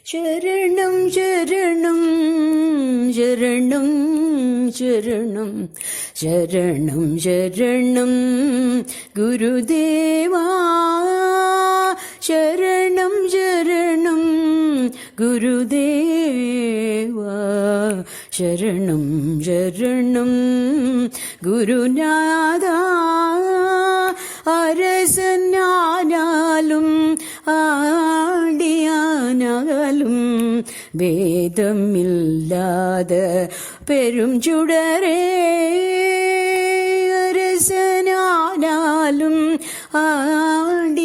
சரணம் சரணம் சரணம் சரணம் சரணம் சரணம் குருதேவா சரணம் சரணம் குருதேவா சரணம் சரணம் குருநாதா அரசனானாலும் ஆடியானாலும் வேதமில்லாத பெரும் சுடரே அரசனானாலும் ஆடியானாலும்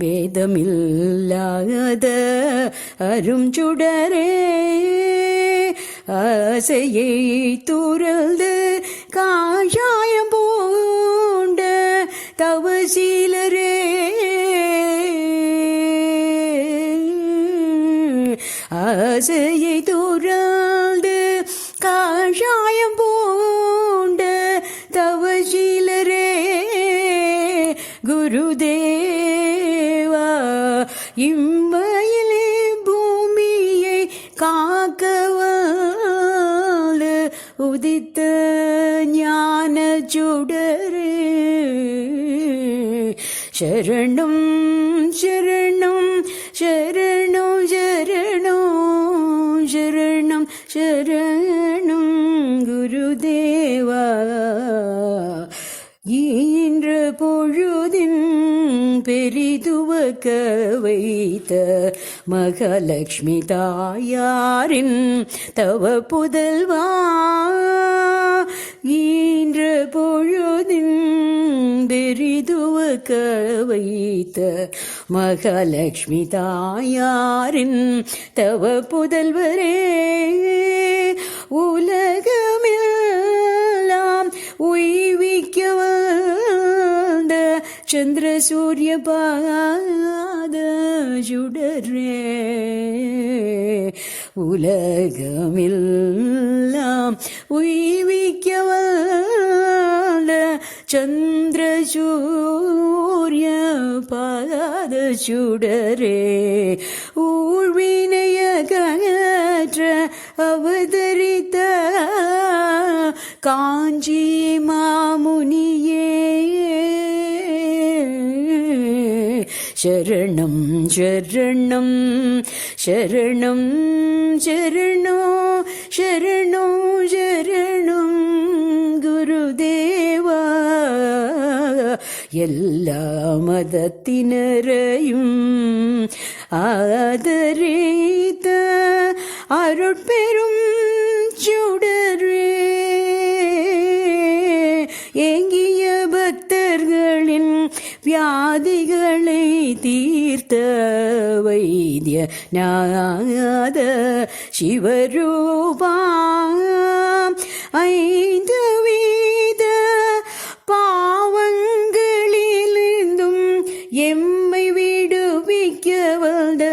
வேதமில்லாத அரும் சுடரே ஆசையை துறந்து காஷாயம் பூண்ட தவசீலரே ஆசையை துறந்து காஷாயம் பூண்ட தவசீலரே குருதேவா இம்மையிலே பூமியை காக்கவல்ல உதித்த ஞான சுடரே சரணம் சரணம் சரணம் சரணம் சரணம் சரணம் குருதேவா ஈன்ற பொழுதின் பெரிதுவக்க வைத்த மகாலட்சுமி தாயாரின் தவ புதல்வா ஈன்ற பொழுதின் பெரிதுவக்க வைத்த மகாலட்சுமி தாயாரின் தவ புதல்வரே உலகமெல்லாம் உய்விக்க வந்த சந்திர சூரிய பாத சுடரே உலகமெல்லாம் உய்விக்க வந்த சந்திர சூரிய பாத சுடரே ஊழ்வினைய கற்ற அவதரித்த காஞ்சி மாமுனியே சரணம் சரணம் சரணம் சரணோ சரணோ சரணம் குருதேவா எல்லா மதத்தினரையும் ஆதரித்த அருட்பெரும் சுடரே ஏங்கிய பக்தர்களின் வியாதிகளை தீர்த்த வைத்திய நாத சிவரூபா ஐந்து வீத பாவங்களிலிருந்தும் எம்மை விடுவிக்க வந்த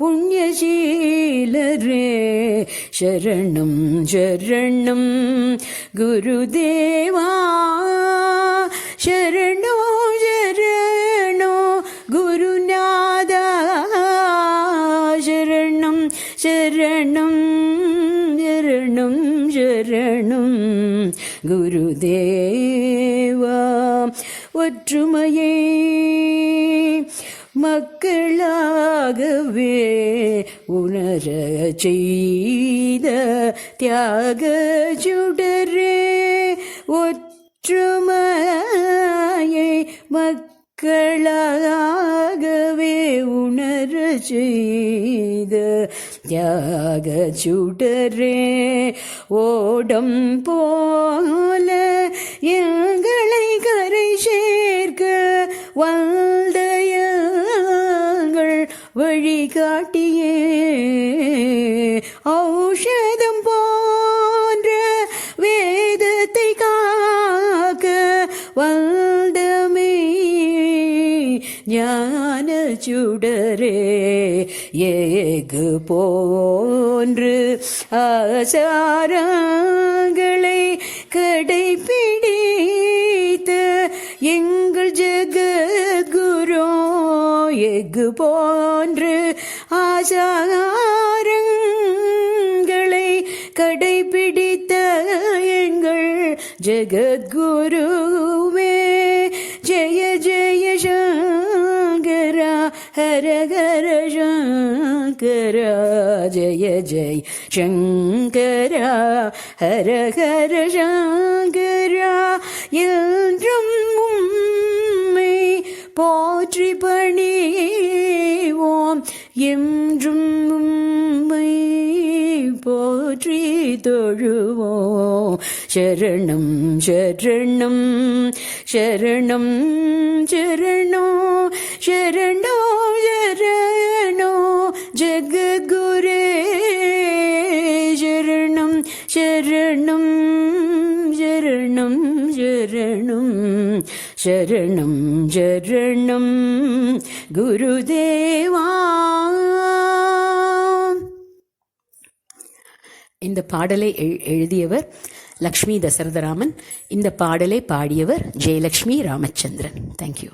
புண்ணியசீலரே சரணம் சரணம் குருதேவா சரணோ சரணோ குருநாதா சரணம் சரணம் சரணம் சரணம் குருதேவா ஒற்றுமையை மக்களாகவே உணர செய்த தியாக சுடரே ஒற்றுமையை மக்களாகவே உணர செய்த தியாக சுடரே ஓடம் போல எங்களை கரை சேர்க்க வந்தயங்கள் வழிகாட்டியே ஔஷதம் போன்ற வேதத்தை காக்க வந்தமே ஞான சுடரே ஏகு போன்று ஆசாரங்களை கடைபிடித்த எங்கள் ஜகத்குரு எஃகு போன்று ஆசாரங்களை கடைபிடித்த எங்கள் ஜெகத்குருவே ஜெய ஜெய சங்கரா ஹர ஹர சங்கரா ஜெய ஜெய சங்கரா ஹர ஹர சங்கரா என்றும் உம்மை போற்றி பணிவோம் என்றும் உம்மை போற்றி தொழுவோம் சரணம் சரணம் சரணம் சரணோ சரணோ சரணோ ஜெகத்குரே சரணம் சரணம் சரணம் சரணம் சரணம் சரணம் குருதேவா. இந்த பாடலை எழுதியவர் லக்ஷ்மி தசரதராமன். இந்த பாடலை பாடியவர் ஜெயலக்ஷ்மி ராமச்சந்திரன். தேங்க்யூ.